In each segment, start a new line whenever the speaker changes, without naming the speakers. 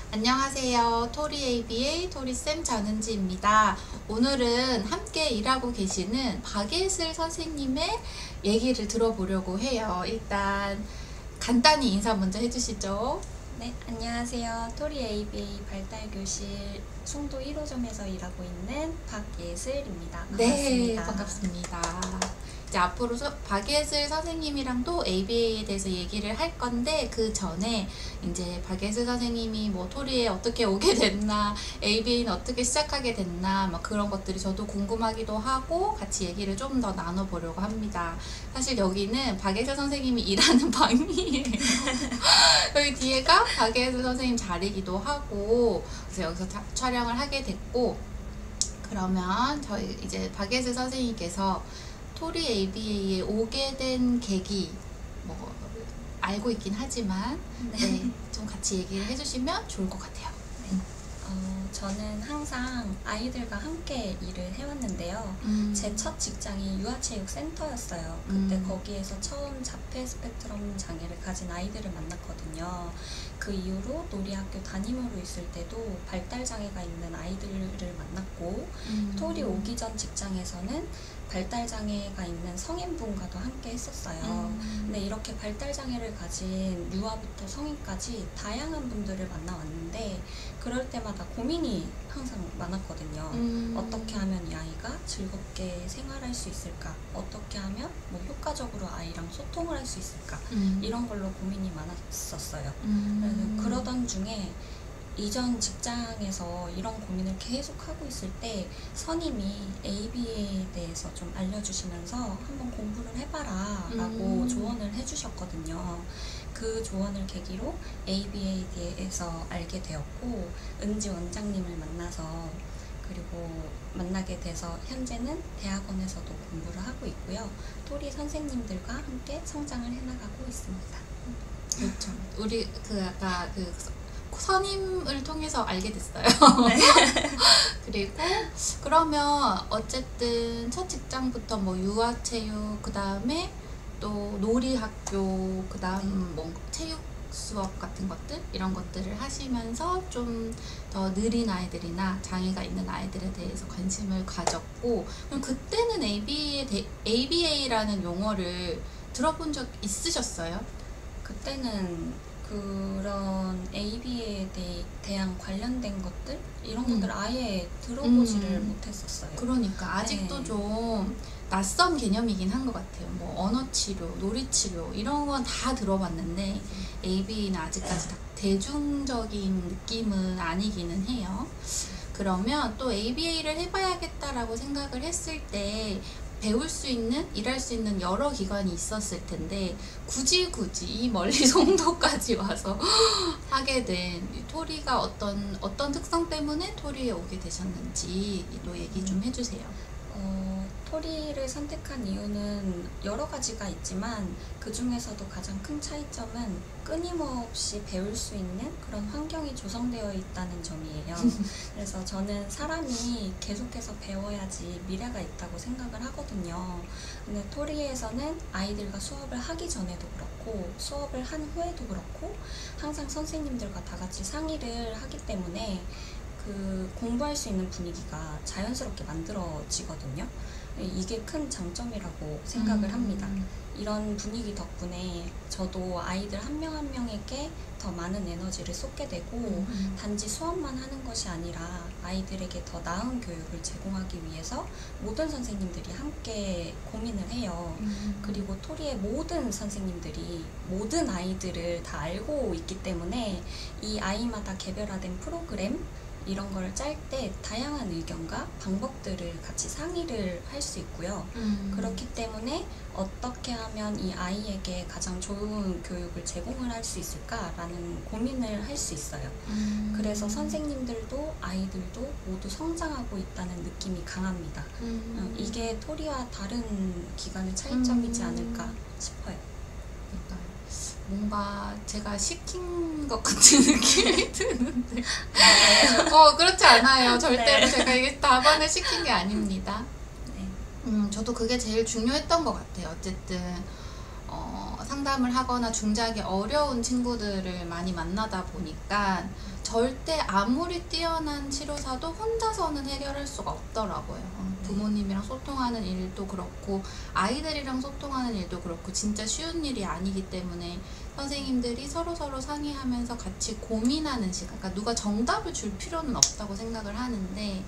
안녕하세요. 토리 ABA 토리쌤 전은지입니다. 오늘은 함께 일하고 계시는 박예슬 선생님의 얘기를 들어보려고 해요. 일단 간단히 인사 먼저 해주시죠.
네, 안녕하세요. 토리 ABA 발달교실 송도 1호점에서 일하고 있는 박예슬입니다. 반갑습니다.
네, 반갑습니다. 이제 앞으로 박예슬 선생님이랑도 ABA에 대해서 얘기를 할 건데, 그 전에 이제 박예슬 선생님이 뭐 토리에 어떻게 오게 됐나, ABA는 어떻게 시작하게 됐나, 막 그런 것들이 저도 궁금하기도 하고 같이 얘기를 좀 더 나눠보려고 합니다. 사실 여기는 박예슬 선생님이 일하는 방이에요. 여기 뒤에가 박예슬 선생님 자리기도 하고, 그래서 여기서 촬영을 하게 됐고, 그러면 저희 이제 박예슬 선생님께서 토리 ABA에 오게 된 계기 뭐 알고 있긴 하지만 네, 좀 같이 얘기를 해주시면 좋을 것 같아요.
저는 항상 아이들과 함께 일을 해왔는데요. 제 첫 직장이 유아체육센터였어요. 그때 거기에서 처음 자폐 스펙트럼 장애를 가진 아이들을 만났거든요. 그 이후로 놀이학교 담임으로 있을 때도 발달장애가 있는 아이들을 만났고, 토리 오기 전 직장에서는 발달장애가 있는 성인분과도 함께 했었어요. 근데 이렇게 발달장애를 가진 유아부터 성인까지 다양한 분들을 만나왔는데, 그럴 때마다 고민이 항상 많았거든요. 어떻게 하면 이 아이가 즐겁게 생활할 수 있을까? 어떻게 하면 뭐 효과적으로 아이랑 소통을 할 수 있을까? 이런 걸로 고민이 많았었어요. 그래서 그러던 중에 이전 직장에서 이런 고민을 계속 하고 있을 때 선임이 ABA에 대해서 좀 알려주시면서 한번 공부를 해봐라 라고 조언을 해주셨거든요. 그 조언을 계기로 ABA에 대해서 알게 되었고, 은지 원장님을 만나서 그리고 만나게 돼서 현재는 대학원에서도 공부를 하고 있고요. 토리 선생님들과 함께 성장을 해나가고 있습니다.
그렇죠. 우리 아까 선임을 통해서 알게 됐어요.
네.
그리고 그러면 어쨌든 첫 직장부터 뭐 유아체육, 그 다음에 또 놀이학교, 그 다음 뭐 체육 수업 같은 것들, 이런 것들을 하시면서 좀 더 느린 아이들이나 장애가 있는 아이들에 대해서 관심을 가졌고, 그럼 그때는 ABA라는 용어를 들어본 적 있으셨어요?
그때는 그런 ABA에 대한 관련된 것들? 이런 것들 아예 들어보지를 못했었어요.
그러니까 아직도
네.
좀 낯선 개념이긴 한 것 같아요. 뭐 언어치료, 놀이치료 이런 건 다 들어봤는데 ABA는 아직까지 다 대중적인 느낌은 아니기는 해요. 그러면 또 ABA를 해봐야겠다라고 생각을 했을 때 배울 수 있는, 일할 수 있는 여러 기관이 있었을 텐데 굳이 이 멀리 송도까지 와서 하게 된 토리가 어떤 특성 때문에 토리에 오게 되셨는지도 얘기 좀 해주세요.
토리를 선택한 이유는 여러 가지가 있지만, 그 중에서도 가장 큰 차이점은 끊임없이 배울 수 있는 그런 환경이 조성되어 있다는 점이에요. 그래서 저는 사람이 계속해서 배워야지 미래가 있다고 생각을 하거든요. 근데 토리에서는 아이들과 수업을 하기 전에도 그렇고 수업을 한 후에도 그렇고 항상 선생님들과 다 같이 상의를 하기 때문에 그 공부할 수 있는 분위기가 자연스럽게 만들어지거든요. 이게 큰 장점이라고 생각을 합니다. 이런 분위기 덕분에 저도 아이들 한 명 한 명에게 더 많은 에너지를 쏟게 되고, 단지 수업만 하는 것이 아니라 아이들에게 더 나은 교육을 제공하기 위해서 모든 선생님들이 함께 고민을 해요. 그리고 토리의 모든 선생님들이 모든 아이들을 다 알고 있기 때문에 이 아이마다 개별화된 프로그램, 이런 걸 짤 때 다양한 의견과 방법들을 같이 상의를 할 수 있고요. 그렇기 때문에 어떻게 하면 이 아이에게 가장 좋은 교육을 제공을 할 수 있을까라는 고민을 할 수 있어요. 그래서 선생님들도 아이들도 모두 성장하고 있다는 느낌이 강합니다. 이게 토리와 다른 기관의 차이점이지 않을까 싶어요.
뭔가 제가 시킨 것 같은 느낌이 드는데 그렇지 않아요. 절대로. 네. 제가 이게 답안을 시킨 게 아닙니다. 네. 저도 그게 제일 중요했던 것 같아요. 어쨌든 상담을 하거나 중재하기 어려운 친구들을 많이 만나다 보니까 절대 아무리 뛰어난 치료사도 혼자서는 해결할 수가 없더라고요. 부모님이랑 소통하는 일도 그렇고 아이들이랑 소통하는 일도 그렇고 진짜 쉬운 일이 아니기 때문에 선생님들이 서로서로 상의하면서 같이 고민하는 시간, 그러니까 누가 정답을 줄 필요는 없다고 생각을 하는데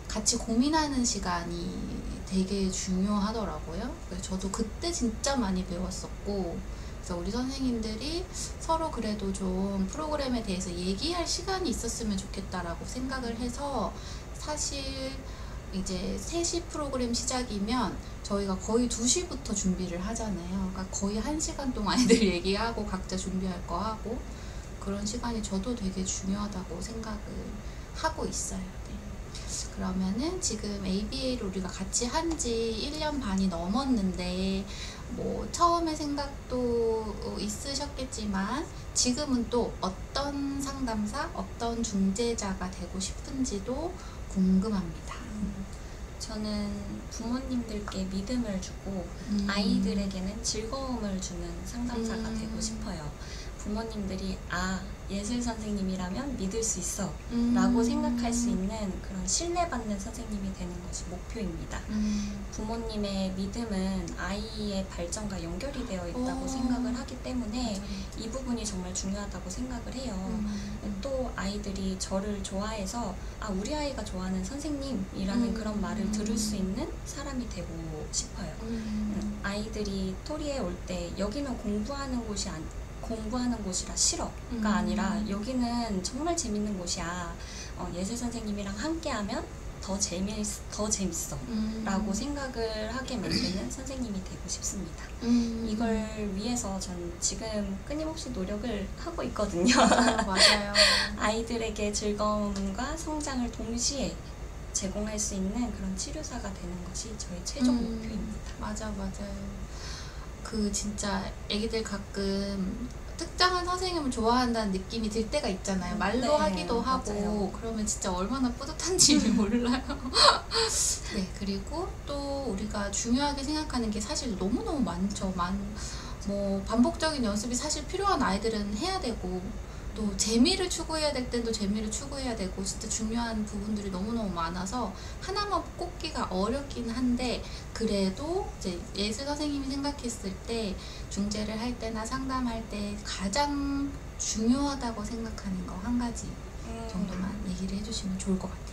같이 고민하는 시간이 되게 중요하더라고요. 그래서 저도 그때 진짜 많이 배웠었고, 그래서 우리 선생님들이 서로 그래도 좀 프로그램에 대해서 얘기할 시간이 있었으면 좋겠다라고 생각을 해서, 사실 이제 3시 프로그램 시작이면 저희가 거의 2시부터 준비를 하잖아요. 그러니까 거의 1시간 동안 애들 얘기하고 각자 준비할 거 하고, 그런 시간이 저도 되게 중요하다고 생각을 하고 있어요. 네. 그러면은 지금 ABA를 우리가 같이 한 지 1년 반이 넘었는데, 뭐 처음에 생각도 있으셨겠지만 지금은 또 어떤 상담사, 어떤 중재자가 되고 싶은지도 궁금합니다.
저는 부모님들께 믿음을 주고 아이들에게는 즐거움을 주는 상담사가 되고 싶어요. 부모님들이 예술 선생님이라면 믿을 수 있어 라고 생각할 수 있는 그런 신뢰받는 선생님이 되는 것이 목표입니다. 부모님의 믿음은 아이의 발전과 연결이 되어 있다고 생각을 하기 때문에 이 부분이 정말 중요하다고 생각을 해요. 또 아이들이 저를 좋아해서 우리 아이가 좋아하는 선생님이라는 그런 말을 들을 수 있는 사람이 되고 싶어요. 아이들이 토리에 올 때 여기는 공부하는 곳이라 싫어가 아니라 여기는 정말 재밌는 곳이야. 예술 선생님이랑 함께하면 더 재밌어 라고 생각을 하게 만드는 선생님이 되고 싶습니다. 이걸 위해서 전 지금 끊임없이 노력을 하고 있거든요.
맞아요.
아이들에게 즐거움과 성장을 동시에 제공할 수 있는 그런 치료사가 되는 것이 저의 최종 목표입니다.
맞아요. 진짜 애기들 가끔 특정한 선생님을 좋아한다는 느낌이 들 때가 있잖아요. 말로 하기도 하고.
맞아요.
그러면 진짜 얼마나 뿌듯한지 몰라요. 네, 그리고 또 우리가 중요하게 생각하는 게 사실 너무너무 많죠. 뭐 반복적인 연습이 사실 필요한 아이들은 해야 되고, 또 재미를 추구해야 될 때도 재미를 추구해야 되고, 진짜 중요한 부분들이 너무너무 많아서 하나만 꼽기가 어렵긴 한데, 그래도 이제 예술 선생님이 생각했을 때 중재를 할 때나 상담할 때 가장 중요하다고 생각하는 거 한 가지 정도만 얘기를 해주시면 좋을 것 같아요.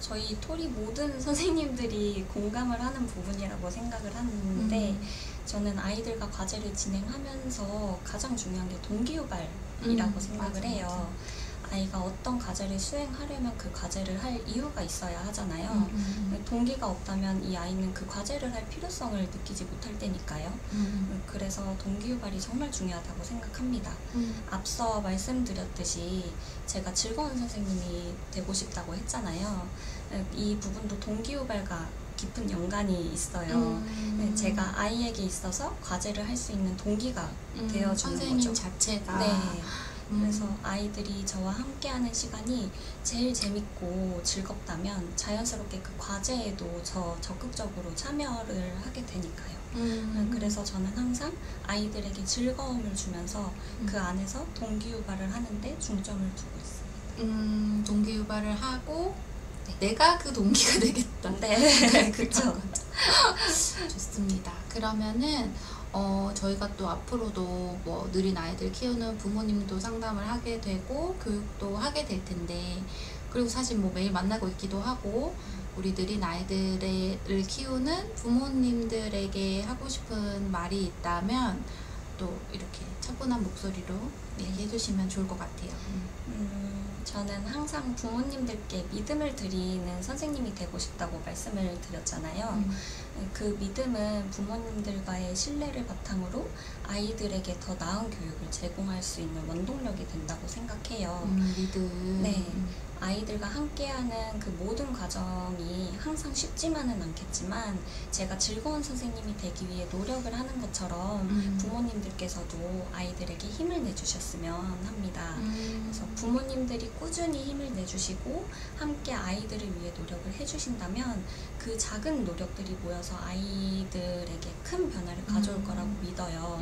저희 토리 모든 선생님들이 공감을 하는 부분이라고 생각을 하는데, 저는 아이들과 과제를 진행하면서 가장 중요한 게 동기유발이라고 생각을 해요. 아이가 어떤 과제를 수행하려면 그 과제를 할 이유가 있어야 하잖아요. 동기가 없다면 이 아이는 그 과제를 할 필요성을 느끼지 못할 때니까요. 그래서 동기유발이 정말 중요하다고 생각합니다. 앞서 말씀드렸듯이 제가 즐거운 선생님이 되고 싶다고 했잖아요. 이 부분도 동기유발과 깊은 연관이 있어요. 제가 아이에게 있어서 과제를 할 수 있는 동기가 되어주는
선생님
거죠.
자체가.
네. 그래서 아이들이 저와 함께하는 시간이 제일 재밌고 즐겁다면 자연스럽게 그 과제에도 적극적으로 참여를 하게 되니까요. 그래서 저는 항상 아이들에게 즐거움을 주면서 그 안에서 동기유발을 하는데 중점을 두고 있습니다.
동기유발을 하고 내가 그 동기가 되겠다.
네, 그렇죠.
좋습니다. 그러면은 저희가 또 앞으로도 뭐 느린 아이들 키우는 부모님도 상담을 하게 되고 교육도 하게 될 텐데, 그리고 사실 뭐 매일 만나고 있기도 하고, 우리 느린 아이들을 키우는 부모님들에게 하고 싶은 말이 있다면 또 이렇게 차분한 목소리로 얘기해 주시면 좋을 것 같아요.
저는 항상 부모님들께 믿음을 드리는 선생님이 되고 싶다고 말씀을 드렸잖아요. 그 믿음은 부모님들과의 신뢰를 바탕으로 아이들에게 더 나은 교육을 제공할 수 있는 원동력이 된다고 생각해요.
믿음.
네. 아이들과 함께하는 그 모든 과정이 항상 쉽지만은 않겠지만 제가 즐거운 선생님이 되기 위해 노력을 하는 것처럼 부모님들께서도 아이들에게 힘을 내주셨으면 합니다. 그래서 부모님들이 꾸준히 힘을 내주시고 함께 아이들을 위해 노력을 해주신다면 그 작은 노력들이 모여서 아이들에게 큰 변화를 가져올 거라고 믿어요.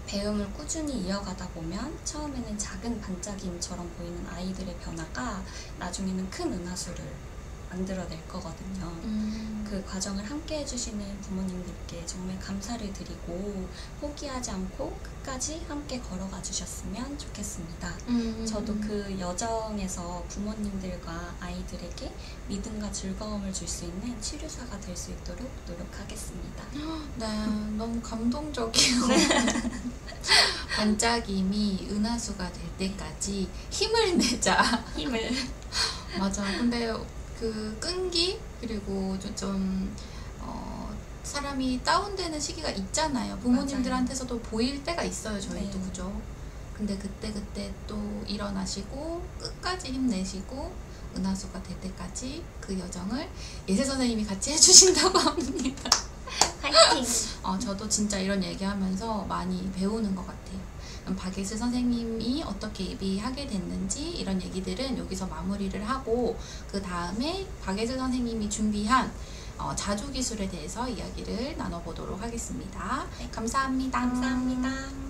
배움을 꾸준히 이어가다 보면 처음에는 작은 반짝임처럼 보이는 아이들의 변화가 나중에는 큰 은하수를 만들어낼 거거든요. 그 과정을 함께 해주시는 부모님들께 정말 감사를 드리고 포기하지 않고 끝까지 함께 걸어가 주셨으면 좋겠습니다. 저도 그 여정에서 부모님들과 아이들에게 믿음과 즐거움을 줄 수 있는 치료사가 될 수 있도록 노력하겠습니다.
네, 너무 감동적이에요. 반짝임이 은하수가 될 때까지 힘을 내자.
힘을.
맞아. 근데 그 끈기 그리고 사람이 다운되는 시기가 있잖아요. 부모님들한테서도 보일 때가 있어요. 저희도.
네.
그죠? 근데 그때 또 일어나시고 끝까지 힘내시고 은하수가 될 때까지 그 여정을 예세 선생님이 같이 해주신다고 합니다.
화이팅!
저도 진짜 이런 얘기하면서 많이 배우는 것 같아요. 그럼 박예슬 선생님이 어떻게 예비하게 됐는지 이런 얘기들은 여기서 마무리를 하고 그 다음에 박예슬 선생님이 준비한 자조 기술에 대해서 이야기를 나눠보도록 하겠습니다.
네.
감사합니다.
감사합니다.